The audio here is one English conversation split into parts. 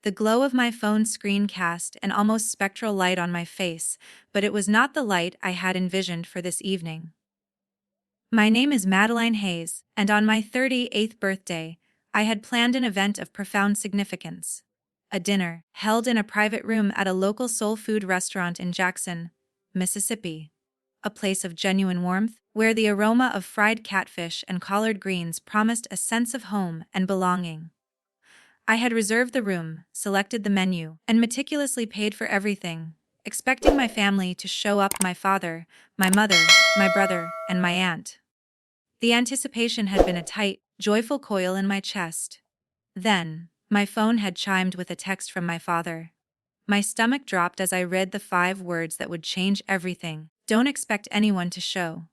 The glow of my phone's screen cast an almost spectral light on my face, but it was not the light I had envisioned for this evening. My name is Madeline Hayes, and on my 38th birthday, I had planned an event of profound significance. A dinner, held in a private room at a local soul food restaurant in Jackson, Mississippi. A place of genuine warmth, where the aroma of fried catfish and collard greens promised a sense of home and belonging. I had reserved the room, selected the menu, and meticulously paid for everything, expecting my family to show up: my father, my mother, my brother, and my aunt. The anticipation had been a tight, joyful coil in my chest. Then, my phone had chimed with a text from my father. My stomach dropped as I read the 5 words that would change everything. Don't expect anyone to show.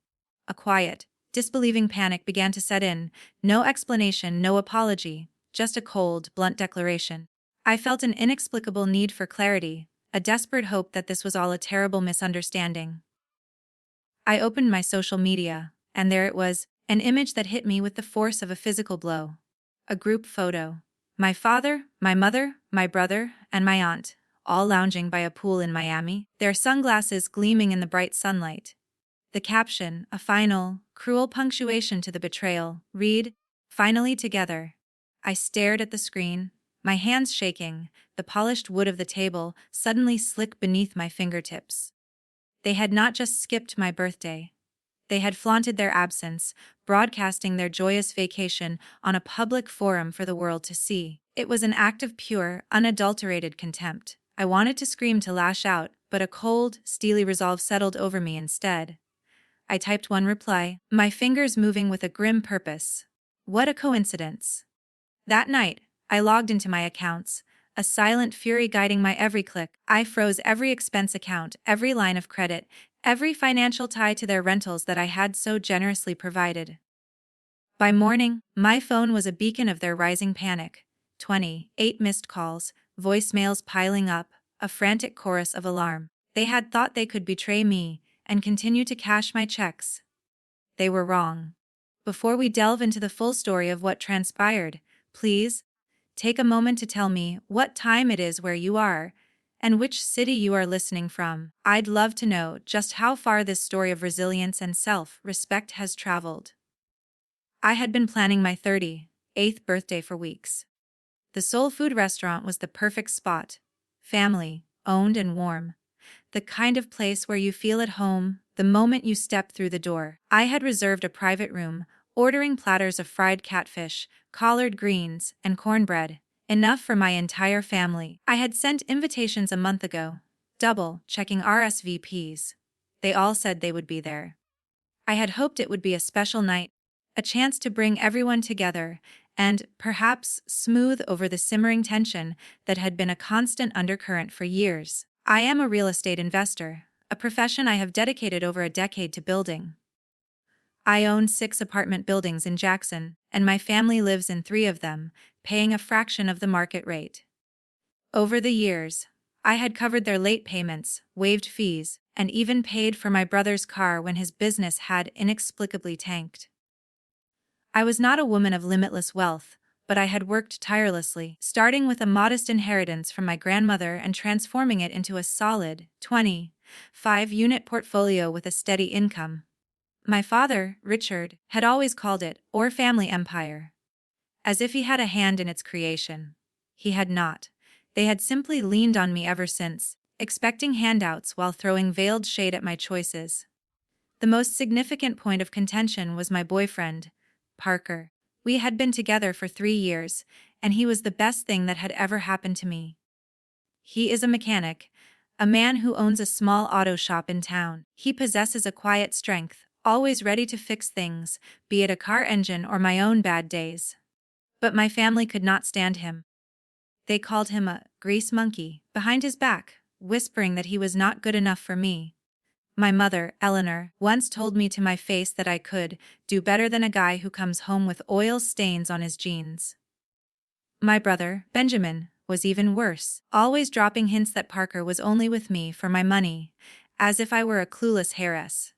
A quiet, disbelieving panic began to set in, no explanation, no apology, just a cold, blunt declaration. I felt an inexplicable need for clarity, a desperate hope that this was all a terrible misunderstanding. I opened my social media, and there it was, an image that hit me with the force of a physical blow. A group photo. My father, my mother, my brother, and my aunt, all lounging by a pool in Miami, their sunglasses gleaming in the bright sunlight. The caption, a final, cruel punctuation to the betrayal, read, "Finally together." I stared at the screen, my hands shaking, the polished wood of the table suddenly slick beneath my fingertips. They had not just skipped my birthday. They had flaunted their absence, broadcasting their joyous vacation on a public forum for the world to see. It was an act of pure, unadulterated contempt. I wanted to scream, to lash out, but a cold, steely resolve settled over me instead. I typed one reply, my fingers moving with a grim purpose. What a coincidence. That night, I logged into my accounts, a silent fury guiding my every click. I froze every expense account, every line of credit, every financial tie to their rentals that I had so generously provided. By morning, my phone was a beacon of their rising panic. 28 missed calls, voicemails piling up, a frantic chorus of alarm. They had thought they could betray me and continue to cash my checks. They were wrong. Before we delve into the full story of what transpired, please take a moment to tell me what time it is where you are, and which city you are listening from. I'd love to know just how far this story of resilience and self-respect has traveled. I had been planning my 38th birthday for weeks. The soul food restaurant was the perfect spot. Family, owned and warm. The kind of place where you feel at home the moment you step through the door. I had reserved a private room, ordering platters of fried catfish, collard greens, and cornbread, enough for my entire family. I had sent invitations a month ago, double-checking RSVPs. They all said they would be there. I had hoped it would be a special night, a chance to bring everyone together and, perhaps, smooth over the simmering tension that had been a constant undercurrent for years. I am a real estate investor, a profession I have dedicated over a decade to building. I own 6 apartment buildings in Jackson, and my family lives in 3 of them, paying a fraction of the market rate. Over the years, I had covered their late payments, waived fees, and even paid for my brother's car when his business had inexplicably tanked. I was not a woman of limitless wealth, but I had worked tirelessly, starting with a modest inheritance from my grandmother and transforming it into a solid 25-unit portfolio with a steady income. My father, Richard, had always called it our family empire, as if he had a hand in its creation. He had not. They had simply leaned on me ever since, expecting handouts while throwing veiled shade at my choices. The most significant point of contention was my boyfriend, Parker. We had been together for 3 years, and he was the best thing that had ever happened to me. He is a mechanic, a man who owns a small auto shop in town. He possesses a quiet strength, always ready to fix things, be it a car engine or my own bad days. But my family could not stand him. They called him a grease monkey behind his back, whispering that he was not good enough for me. My mother, Eleanor, once told me to my face that I could do better than a guy who comes home with oil stains on his jeans. My brother, Benjamin, was even worse, always dropping hints that Parker was only with me for my money, as if I were a clueless heiress.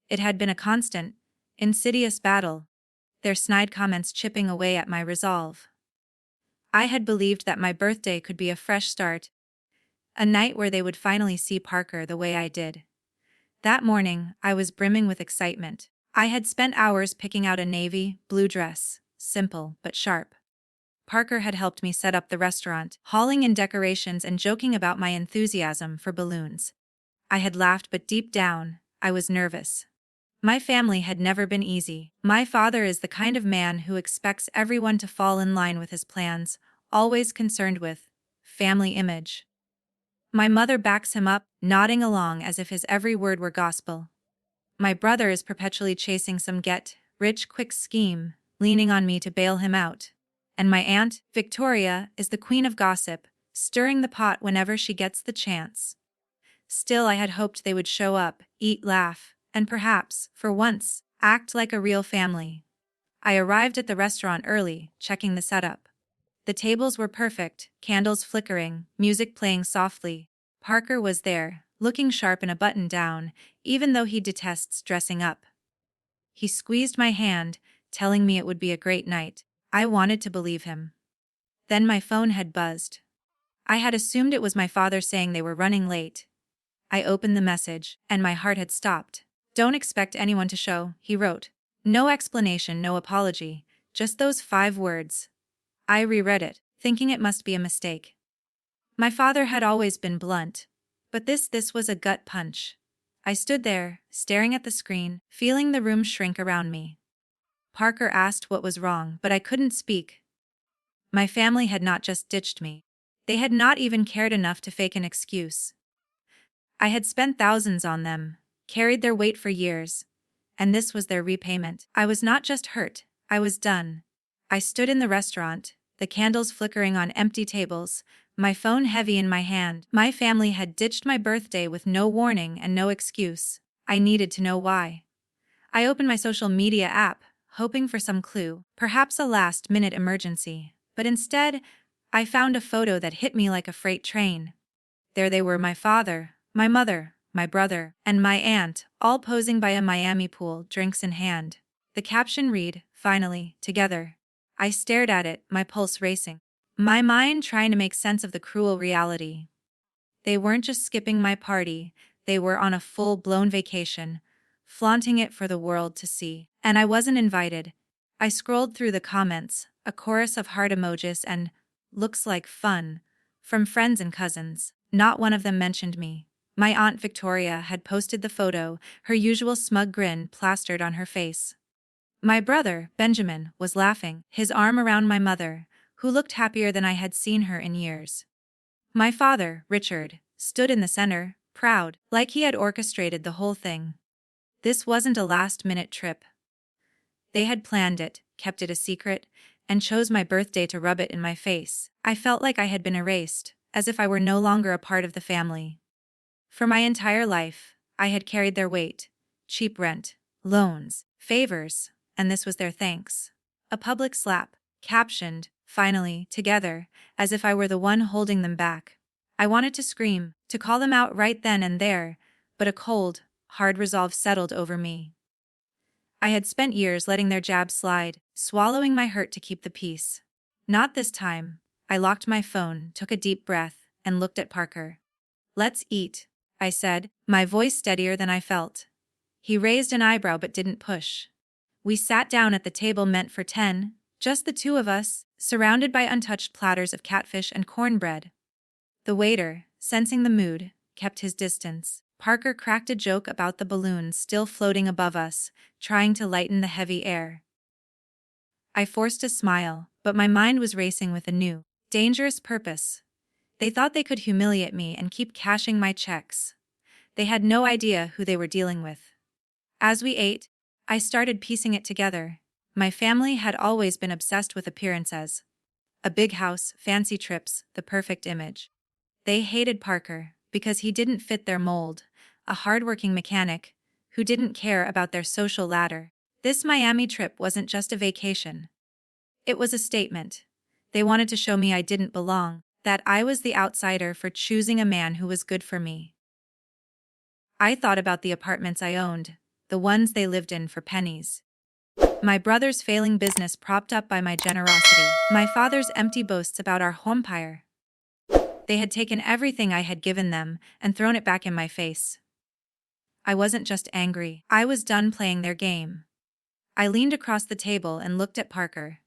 It had been a constant, insidious battle, their snide comments chipping away at my resolve. I had believed that my birthday could be a fresh start, a night where they would finally see Parker the way I did. That morning, I was brimming with excitement. I had spent hours picking out a navy blue dress, simple but sharp. Parker had helped me set up the restaurant, hauling in decorations and joking about my enthusiasm for balloons. I had laughed, but deep down, I was nervous. My family had never been easy. My father is the kind of man who expects everyone to fall in line with his plans, always concerned with family image. My mother backs him up, nodding along as if his every word were gospel. My brother is perpetually chasing some get-rich-quick scheme, leaning on me to bail him out. And my aunt, Victoria, is the queen of gossip, stirring the pot whenever she gets the chance. Still, I had hoped they would show up, eat, laugh, and perhaps, for once, act like a real family. I arrived at the restaurant early, checking the setup. The tables were perfect, candles flickering, music playing softly. Parker was there, looking sharp in a button-down, even though he detests dressing up. He squeezed my hand, telling me it would be a great night. I wanted to believe him. Then my phone had buzzed. I had assumed it was my father saying they were running late. I opened the message, and my heart had stopped. "Don't expect anyone to show," he wrote. No explanation, no apology, just those 5 words. I reread it, thinking it must be a mistake. My father had always been blunt, but this was a gut punch. I stood there, staring at the screen, feeling the room shrink around me. Parker asked what was wrong, but I couldn't speak. My family had not just ditched me. They had not even cared enough to fake an excuse. I had spent thousands on them, carried their weight for years, and this was their repayment. I was not just hurt, I was done. I stood in the restaurant, the candles flickering on empty tables, my phone heavy in my hand. My family had ditched my birthday with no warning and no excuse. I needed to know why. I opened my social media app, hoping for some clue, perhaps a last-minute emergency, but instead, I found a photo that hit me like a freight train. There they were, my father, my mother, my brother, and my aunt, all posing by a Miami pool, drinks in hand. The caption read, "Finally, together." I stared at it, my pulse racing, my mind trying to make sense of the cruel reality. They weren't just skipping my party, they were on a full-blown vacation, flaunting it for the world to see. And I wasn't invited. I scrolled through the comments, a chorus of heart emojis and "looks like fun" from friends and cousins. Not one of them mentioned me. My Aunt Victoria had posted the photo, her usual smug grin plastered on her face. My brother, Benjamin, was laughing, his arm around my mother, who looked happier than I had seen her in years. My father, Richard, stood in the center, proud, like he had orchestrated the whole thing. This wasn't a last-minute trip. They had planned it, kept it a secret, and chose my birthday to rub it in my face. I felt like I had been erased, as if I were no longer a part of the family. For my entire life, I had carried their weight: cheap rent, loans, favors, and this was their thanks. A public slap, captioned, "Finally, together," as if I were the one holding them back. I wanted to scream, to call them out right then and there, but a cold, hard resolve settled over me. I had spent years letting their jabs slide, swallowing my hurt to keep the peace. Not this time. I locked my phone, took a deep breath, and looked at Parker. "Let's eat," I said, my voice steadier than I felt. He raised an eyebrow but didn't push. We sat down at the table meant for 10, just the 2 of us, surrounded by untouched platters of catfish and cornbread. The waiter, sensing the mood, kept his distance. Parker cracked a joke about the balloons still floating above us, trying to lighten the heavy air. I forced a smile, but my mind was racing with a new, dangerous purpose. They thought they could humiliate me and keep cashing my checks. They had no idea who they were dealing with. As we ate, I started piecing it together. My family had always been obsessed with appearances. A big house, fancy trips, the perfect image. They hated Parker because he didn't fit their mold, a hardworking mechanic who didn't care about their social ladder. This Miami trip wasn't just a vacation. It was a statement. They wanted to show me I didn't belong, that I was the outsider for choosing a man who was good for me. I thought about the apartments I owned, the ones they lived in for pennies. My brother's failing business propped up by my generosity. My father's empty boasts about our empire. They had taken everything I had given them and thrown it back in my face. I wasn't just angry. I was done playing their game. I leaned across the table and looked at Parker.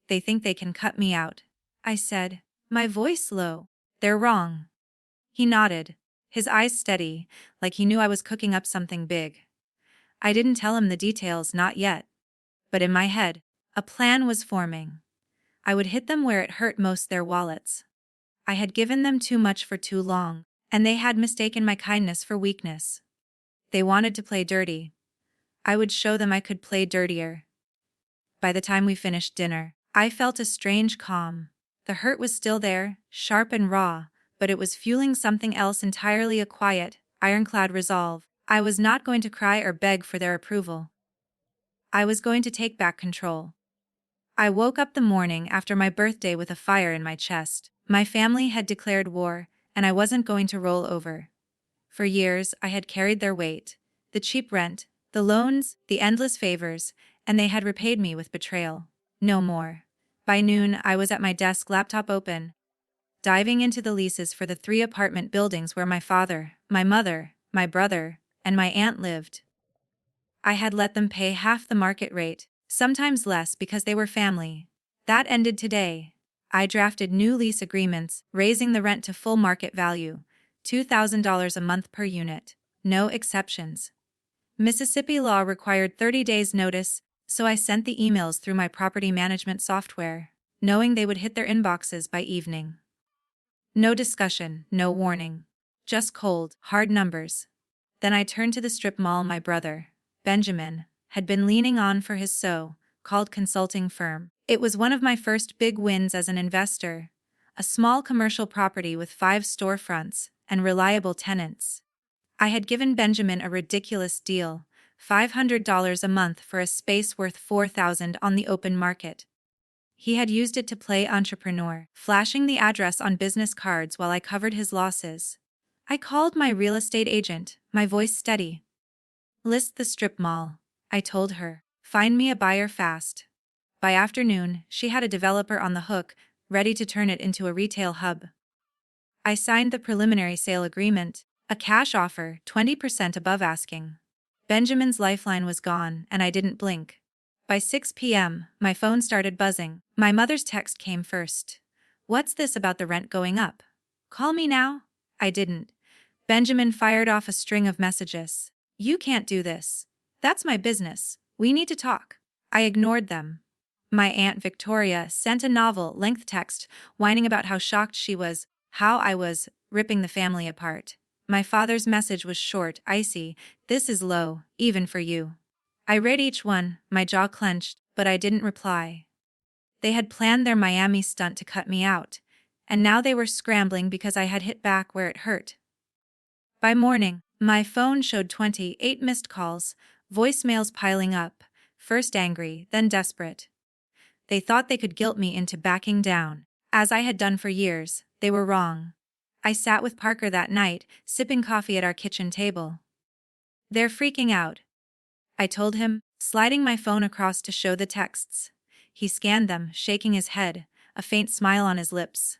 They think they can cut me out, I said, my voice low. They're wrong. He nodded, his eyes steady, like he knew I was cooking up something big. I didn't tell him the details, not yet. But in my head, a plan was forming. I would hit them where it hurt most, their wallets. I had given them too much for too long, and they had mistaken my kindness for weakness. They wanted to play dirty. I would show them I could play dirtier. By the time we finished dinner, I felt a strange calm. The hurt was still there, sharp and raw, but it was fueling something else entirely, a quiet, ironclad resolve. I was not going to cry or beg for their approval. I was going to take back control. I woke up the morning after my birthday with a fire in my chest. My family had declared war, and I wasn't going to roll over. For years, I had carried their weight. The cheap rent, the loans, the endless favors, and they had repaid me with betrayal. No more. By noon, I was at my desk, laptop open, diving into the leases for the 3 apartment buildings where my father, my mother, my brother, and my aunt lived. I had let them pay half the market rate, sometimes less because they were family. That ended today. I drafted new lease agreements, raising the rent to full market value, $2,000 a month per unit. No exceptions. Mississippi law required 30 days notice, so I sent the emails through my property management software, knowing they would hit their inboxes by evening. No discussion, no warning. Just cold, hard numbers. Then I turned to the strip mall my brother, Benjamin, had been leaning on for his so-called consulting firm. It was one of my first big wins as an investor. A small commercial property with 5 storefronts and reliable tenants. I had given Benjamin a ridiculous deal, $500 a month for a space worth $4,000 on the open market. He had used it to play entrepreneur, flashing the address on business cards while I covered his losses. I called my real estate agent, my voice steady. List the strip mall, I told her. Find me a buyer fast. By afternoon, she had a developer on the hook, ready to turn it into a retail hub. I signed the preliminary sale agreement, a cash offer, 20% above asking. Benjamin's lifeline was gone, and I didn't blink. By 6 p.m., my phone started buzzing. My mother's text came first. What's this about the rent going up? Call me now? I didn't. Benjamin fired off a string of messages. You can't do this. That's my business. We need to talk. I ignored them. My Aunt Victoria sent a novel-length text, whining about how shocked she was, how I was ripping the family apart. My father's message was short, icy. This is low, even for you. I read each one, my jaw clenched, but I didn't reply. They had planned their Miami stunt to cut me out, and now they were scrambling because I had hit back where it hurt. By morning, my phone showed 28 missed calls, voicemails piling up, first angry, then desperate. They thought they could guilt me into backing down. As I had done for years, they were wrong. I sat with Parker that night, sipping coffee at our kitchen table. They're freaking out, I told him, sliding my phone across to show the texts. He scanned them, shaking his head, a faint smile on his lips.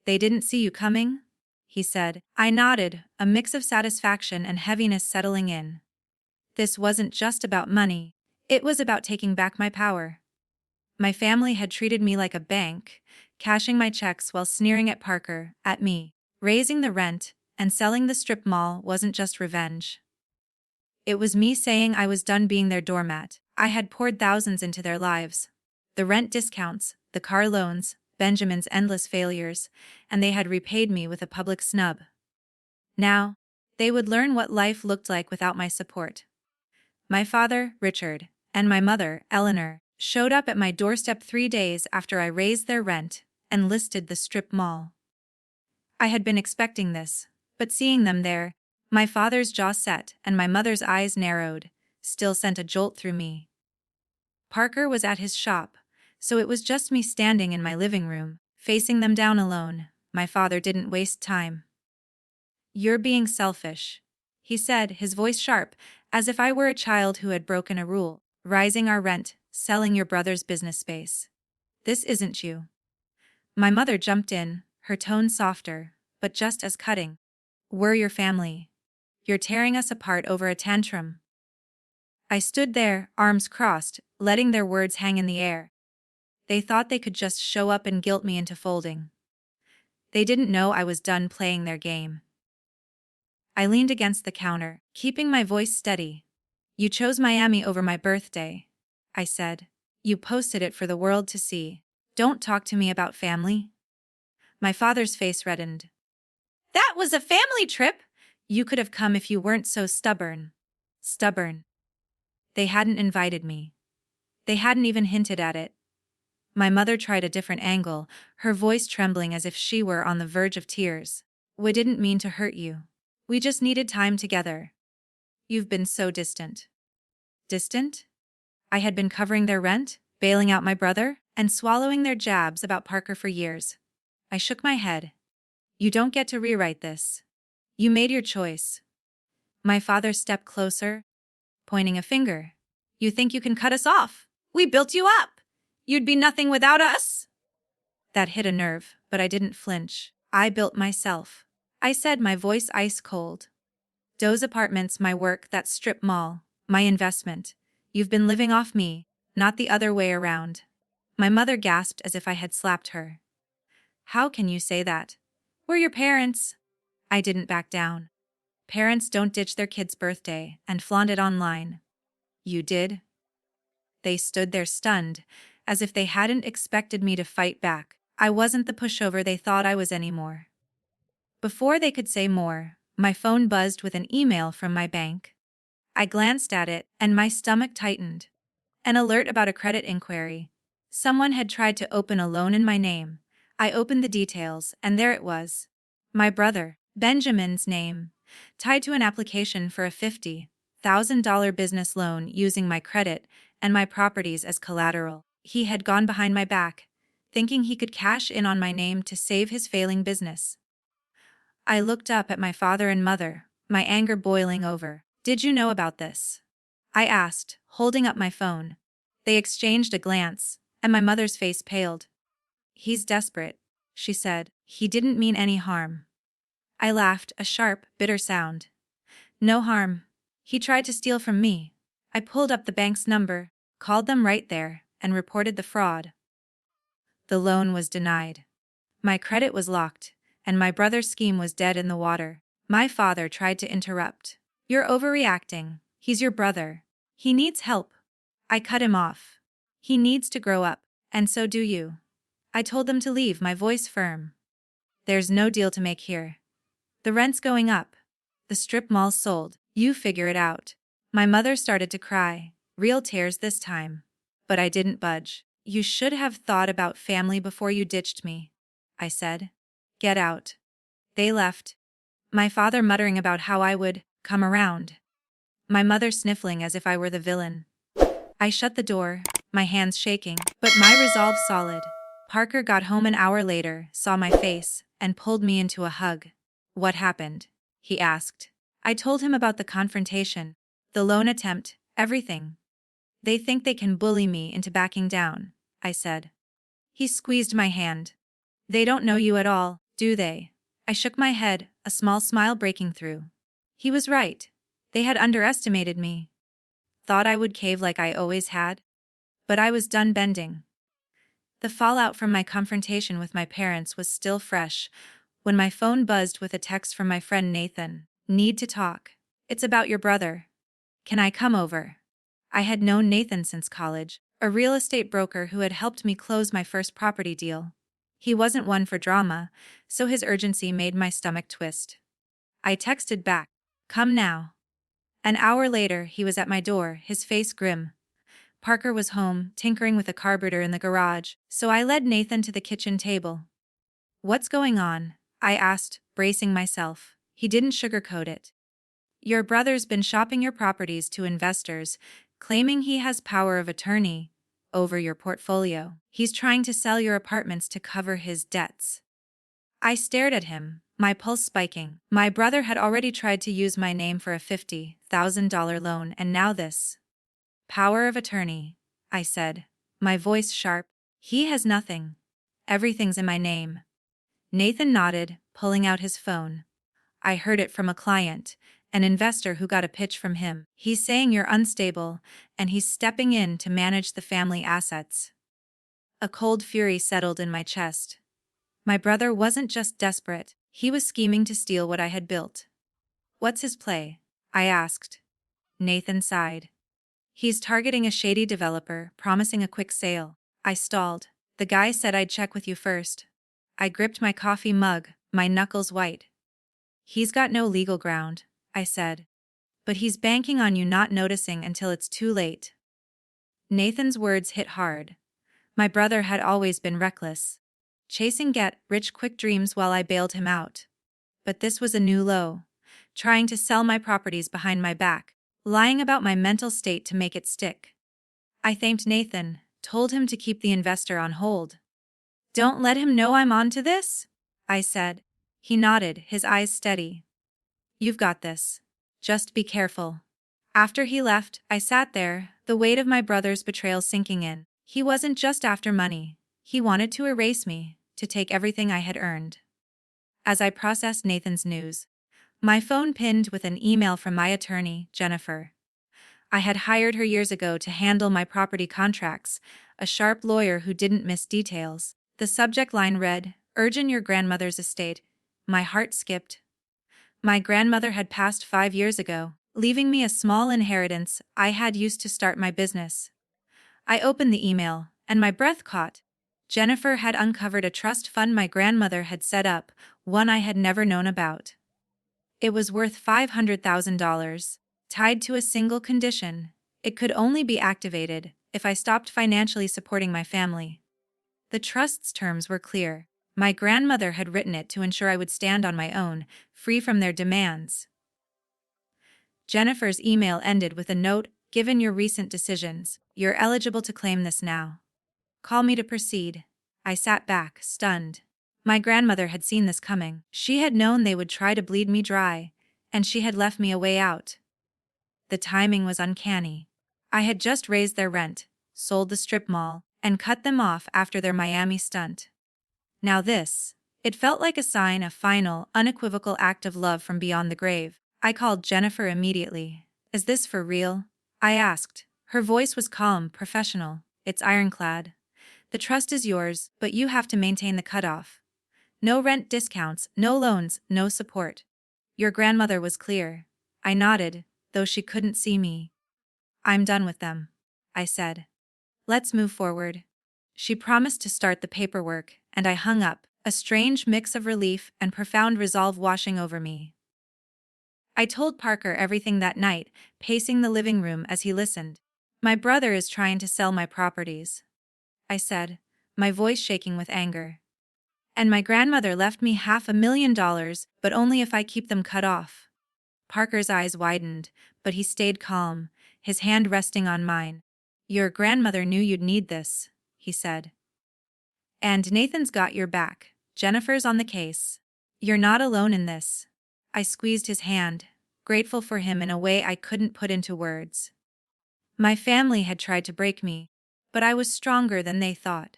They didn't see you coming? He said. I nodded, a mix of satisfaction and heaviness settling in. This wasn't just about money. It was about taking back my power. My family had treated me like a bank, cashing my checks while sneering at Parker, at me. Raising the rent and selling the strip mall wasn't just revenge. It was me saying I was done being their doormat. I had poured thousands into their lives. The rent discounts, the car loans, Benjamin's endless failures, and they had repaid me with a public snub. Now, they would learn what life looked like without my support. My father, Richard, and my mother, Eleanor, showed up at my doorstep 3 days after I raised their rent and listed the strip mall. I had been expecting this, but seeing them there, my father's jaw set and my mother's eyes narrowed, still sent a jolt through me. Parker was at his shop, so it was just me standing in my living room, facing them down alone. My father didn't waste time. You're being selfish, he said, his voice sharp, as if I were a child who had broken a rule. Rising our rent, selling your brother's business space. This isn't you. My mother jumped in, her tone softer, but just as cutting. We're your family. You're tearing us apart over a tantrum. I stood there, arms crossed, letting their words hang in the air. They thought they could just show up and guilt me into folding. They didn't know I was done playing their game. I leaned against the counter, keeping my voice steady. You chose Miami over my birthday, I said. You posted it for the world to see. Don't talk to me about family. My father's face reddened. That was a family trip! You could have come if you weren't so stubborn. Stubborn. They hadn't invited me. They hadn't even hinted at it. My mother tried a different angle, her voice trembling as if she were on the verge of tears. We didn't mean to hurt you. We just needed time together. You've been so distant. Distant? I had been covering their rent, bailing out my brother, and swallowing their jabs about Parker for years. I shook my head. You don't get to rewrite this. You made your choice. My father stepped closer, pointing a finger. You think you can cut us off? We built you up. You'd be nothing without us. That hit a nerve, but I didn't flinch. I built myself. I said, my voice ice cold. Those apartments, my work, that strip mall, my investment. You've been living off me, not the other way around. My mother gasped as if I had slapped her. How can you say that? We're your parents. I didn't back down. Parents don't ditch their kid's birthday and flaunt it online. You did? They stood there stunned, as if they hadn't expected me to fight back. I wasn't the pushover they thought I was anymore. Before they could say more, my phone buzzed with an email from my bank. I glanced at it, and my stomach tightened. An alert about a credit inquiry. Someone had tried to open a loan in my name. I opened the details, and there it was. My brother, Benjamin's name, tied to an application for a $50,000 business loan using my credit and my properties as collateral. He had gone behind my back, thinking he could cash in on my name to save his failing business. I looked up at my father and mother, my anger boiling over. Did you know about this? I asked, holding up my phone. They exchanged a glance, and my mother's face paled. He's desperate, she said. He didn't mean any harm. I laughed, a sharp, bitter sound. No harm. He tried to steal from me. I pulled up the bank's number, called them right there, and reported the fraud. The loan was denied. My credit was locked, and my brother's scheme was dead in the water. My father tried to interrupt. You're overreacting. He's your brother. He needs help. I cut him off. He needs to grow up, and so do you. I told them to leave, my voice firm. There's no deal to make here. The rent's going up. The strip mall's sold. You figure it out. My mother started to cry, real tears this time. But I didn't budge. You should have thought about family before you ditched me, I said. Get out. They left. My father muttering about how I would come around. My mother sniffling as if I were the villain. I shut the door, my hands shaking, but my resolve solid. Parker got home an hour later, saw my face, and pulled me into a hug. What happened? He asked. I told him about the confrontation, the loan attempt, everything. They think they can bully me into backing down, I said. He squeezed my hand. They don't know you at all, do they? I shook my head, a small smile breaking through. He was right. They had underestimated me. Thought I would cave like I always had. But I was done bending. The fallout from my confrontation with my parents was still fresh when my phone buzzed with a text from my friend Nathan. Need to talk. It's about your brother. Can I come over? I had known Nathan since college, a real estate broker who had helped me close my first property deal. He wasn't one for drama, so his urgency made my stomach twist. I texted back, come now. An hour later, he was at my door, his face grim. Parker was home, tinkering with a carburetor in the garage, so I led Nathan to the kitchen table. What's going on? I asked, bracing myself. He didn't sugarcoat it. Your brother's been shopping your properties to investors, claiming he has power of attorney over your portfolio. He's trying to sell your apartments to cover his debts. I stared at him, my pulse spiking. My brother had already tried to use my name for a $50,000 loan, and now this. Power of attorney, I said, my voice sharp. He has nothing. Everything's in my name. Nathan nodded, pulling out his phone. I heard it from a client, an investor who got a pitch from him. He's saying you're unstable, and he's stepping in to manage the family assets. A cold fury settled in my chest. My brother wasn't just desperate, he was scheming to steal what I had built. What's his play? I asked. Nathan sighed. He's targeting a shady developer, promising a quick sale. I stalled. The guy said I'd check with you first. I gripped my coffee mug, my knuckles white. He's got no legal ground, I said. But he's banking on you not noticing until it's too late. Nathan's words hit hard. My brother had always been reckless, chasing get-rich-quick dreams while I bailed him out. But this was a new low, trying to sell my properties behind my back, lying about my mental state to make it stick. I thanked Nathan, told him to keep the investor on hold. Don't let him know I'm on to this, I said. He nodded, his eyes steady. You've got this. Just be careful. After he left, I sat there, the weight of my brother's betrayal sinking in. He wasn't just after money. He wanted to erase me, to take everything I had earned. As I processed Nathan's news, my phone pinged with an email from my attorney, Jennifer. I had hired her years ago to handle my property contracts, a sharp lawyer who didn't miss details. The subject line read, "Urgent your grandmother's estate." My heart skipped. My grandmother had passed 5 years ago, leaving me a small inheritance I had used to start my business. I opened the email, and my breath caught. Jennifer had uncovered a trust fund my grandmother had set up, one I had never known about. It was worth $500,000, tied to a single condition. It could only be activated if I stopped financially supporting my family. The trust's terms were clear. My grandmother had written it to ensure I would stand on my own, free from their demands. Jennifer's email ended with a note, "Given your recent decisions, you're eligible to claim this now. Call me to proceed." I sat back, stunned. My grandmother had seen this coming. She had known they would try to bleed me dry, and she had left me a way out. The timing was uncanny. I had just raised their rent, sold the strip mall, and cut them off after their Miami stunt. Now this. It felt like a sign, a final, unequivocal act of love from beyond the grave. I called Jennifer immediately. "Is this for real?" I asked. Her voice was calm, professional. "It's ironclad. The trust is yours, but you have to maintain the cutoff. No rent discounts, no loans, no support." Your grandmother was clear. I nodded, though she couldn't see me. "I'm done with them," I said. "Let's move forward." She promised to start the paperwork, and I hung up, a strange mix of relief and profound resolve washing over me. I told Parker everything that night, pacing the living room as he listened. "My brother is trying to sell my properties," I said, my voice shaking with anger. "And my grandmother left me $500,000, but only if I keep them cut off." Parker's eyes widened, but he stayed calm, his hand resting on mine. "Your grandmother knew you'd need this," he said. "And Nathan's got your back. Jennifer's on the case. You're not alone in this." I squeezed his hand, grateful for him in a way I couldn't put into words. My family had tried to break me, but I was stronger than they thought.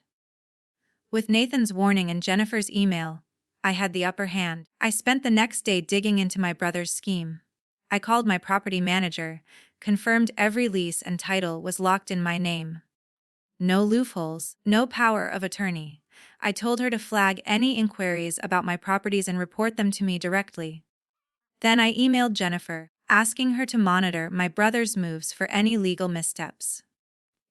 With Nathan's warning and Jennifer's email, I had the upper hand. I spent the next day digging into my brother's scheme. I called my property manager, confirmed every lease and title was locked in my name. No loopholes, no power of attorney. I told her to flag any inquiries about my properties and report them to me directly. Then I emailed Jennifer, asking her to monitor my brother's moves for any legal missteps.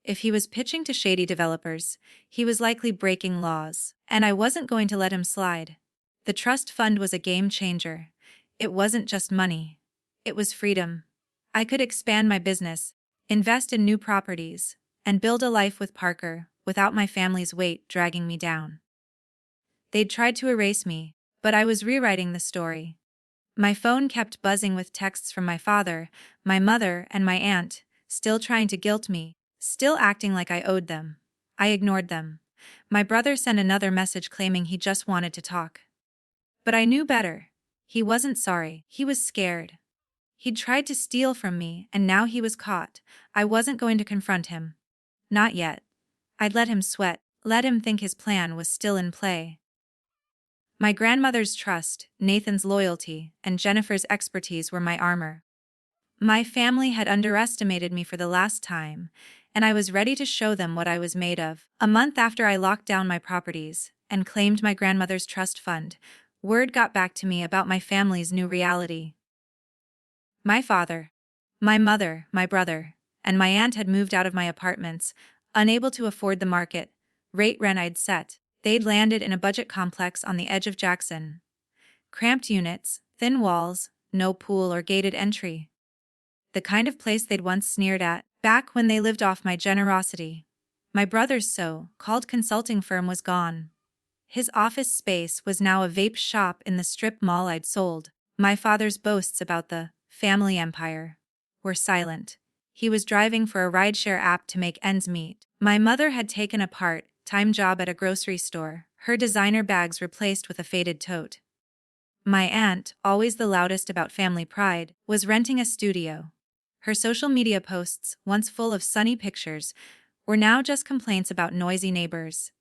If he was pitching to shady developers, he was likely breaking laws, and I wasn't going to let him slide. The trust fund was a game changer. It wasn't just money. It was freedom. I could expand my business, invest in new properties, and build a life with Parker without my family's weight dragging me down. They'd tried to erase me, but I was rewriting the story. My phone kept buzzing with texts from my father, my mother, and my aunt, still trying to guilt me, still acting like I owed them. I ignored them. My brother sent another message claiming he just wanted to talk. But I knew better. He wasn't sorry, he was scared. He'd tried to steal from me, and now he was caught. I wasn't going to confront him. Not yet. I'd let him sweat, let him think his plan was still in play. My grandmother's trust, Nathan's loyalty, and Jennifer's expertise were my armor. My family had underestimated me for the last time, and I was ready to show them what I was made of. A month after I locked down my properties and claimed my grandmother's trust fund, word got back to me about my family's new reality. My father, my mother, my brother, and my aunt had moved out of my apartments, unable to afford the market rate rent I'd set. They'd landed in a budget complex on the edge of Jackson. Cramped units, thin walls, no pool or gated entry. The kind of place they'd once sneered at, back when they lived off my generosity. My brother's so-called consulting firm was gone. His office space was now a vape shop in the strip mall I'd sold. My father's boasts about the family empire were silent. He was driving for a rideshare app to make ends meet. My mother had taken a part-time job at a grocery store, her designer bags replaced with a faded tote. My aunt, always the loudest about family pride, was renting a studio. Her social media posts, once full of sunny pictures, were now just complaints about noisy neighbors.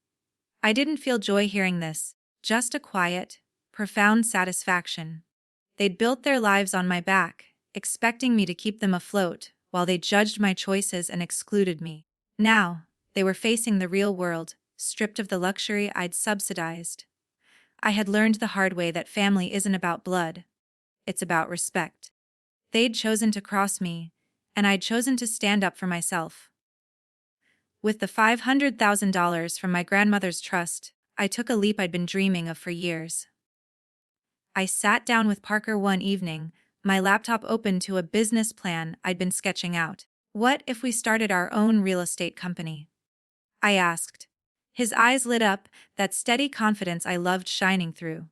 I didn't feel joy hearing this, just a quiet, profound satisfaction. They'd built their lives on my back, expecting me to keep them afloat, while they judged my choices and excluded me. Now, they were facing the real world, stripped of the luxury I'd subsidized. I had learned the hard way that family isn't about blood. It's about respect. They'd chosen to cross me, and I'd chosen to stand up for myself. With the $500,000 from my grandmother's trust, I took a leap I'd been dreaming of for years. I sat down with Parker one evening, my laptop open to a business plan I'd been sketching out. What if we started our own real estate company? I asked. His eyes lit up, that steady confidence I loved shining through.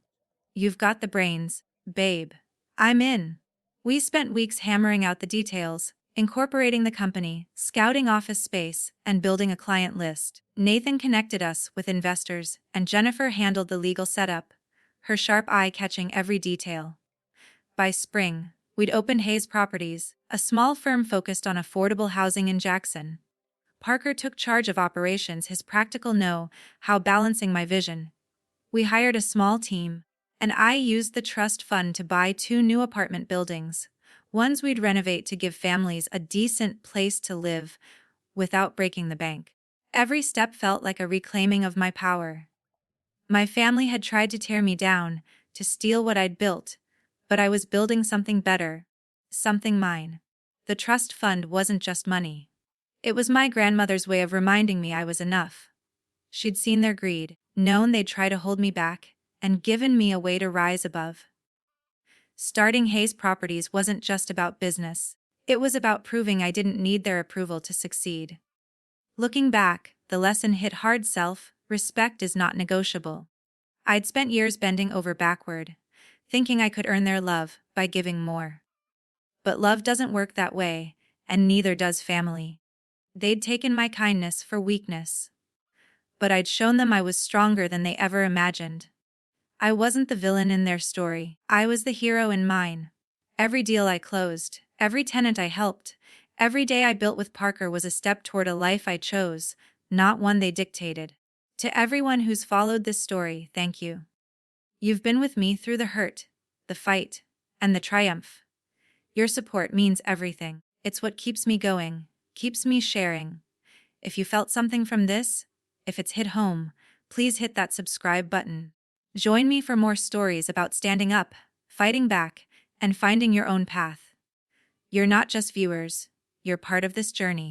You've got the brains, babe. I'm in. We spent weeks hammering out the details, incorporating the company, scouting office space, and building a client list. Nathan connected us with investors, and Jennifer handled the legal setup, her sharp eye catching every detail. By spring, we'd opened Hayes Properties, a small firm focused on affordable housing in Jackson. Parker took charge of operations, his practical know-how balancing my vision. We hired a small team, and I used the trust fund to buy 2 new apartment buildings, ones we'd renovate to give families a decent place to live without breaking the bank. Every step felt like a reclaiming of my power. My family had tried to tear me down, to steal what I'd built, but I was building something better, something mine. The trust fund wasn't just money. It was my grandmother's way of reminding me I was enough. She'd seen their greed, known they'd try to hold me back, and given me a way to rise above. Starting Hayes Properties wasn't just about business. It was about proving I didn't need their approval to succeed. Looking back, the lesson hit hard: self-respect is not negotiable. I'd spent years bending over backward, thinking I could earn their love by giving more. But love doesn't work that way, and neither does family. They'd taken my kindness for weakness. But I'd shown them I was stronger than they ever imagined. I wasn't the villain in their story. I was the hero in mine. Every deal I closed, every tenant I helped, every day I built with Parker was a step toward a life I chose, not one they dictated. To everyone who's followed this story, thank you. You've been with me through the hurt, the fight, and the triumph. Your support means everything. It's what keeps me going, keeps me sharing. If you felt something from this, if it's hit home, please hit that subscribe button. Join me for more stories about standing up, fighting back, and finding your own path. You're not just viewers, you're part of this journey.